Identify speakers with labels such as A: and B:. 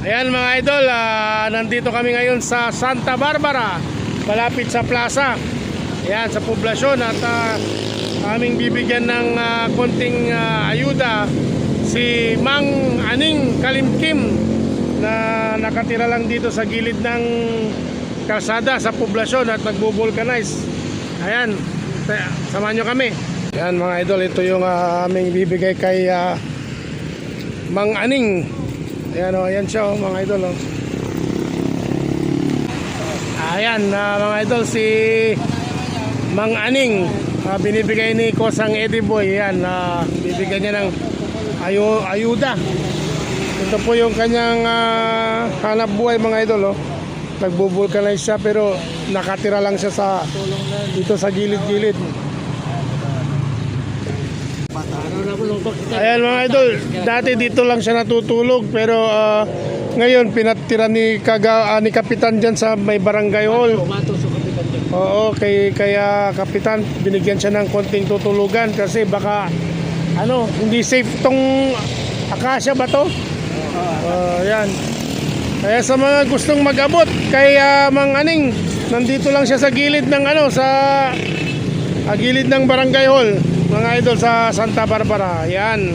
A: Ayan mga idol, nandito kami ngayon sa Santa Barbara, malapit sa plaza. Ayan, sa poblasyon at aming bibigyan ng konting ayuda si Mang Aning Kalimkim na nakatira lang dito sa gilid ng kalsada sa poblasyon at nagbo-vulcanize. Ayan, samahan nyo kami. Ayan mga idol, ito yung aming bibigay kay Mang Aning. Ayan o, ayan siya o mga idol o. Ayan mga idol, si Mang Aning, binibigay ni Kosang Eddie Boy. Ayan, bibigyan niya ng ayuda. Ito po yung kanyang hanap buhay mga idol o. Nagbo-vulcanize siya pero nakatira lang siya dito sa gilid-gilid. Ayan mga idol, dati dito lang siya natutulog pero ngayon pinatira ni Kapitan dyan sa may barangay hall. Oo, kaya Kapitan binigyan siya ng konting tutulugan kasi baka hindi safe tong akasya ba to? Ayan. Kaya sa mga gustong mag-abot kay Mang Aning, nandito lang siya sa gilid ng gilid ng barangay hall mga idol sa Santa Barbara. Yan.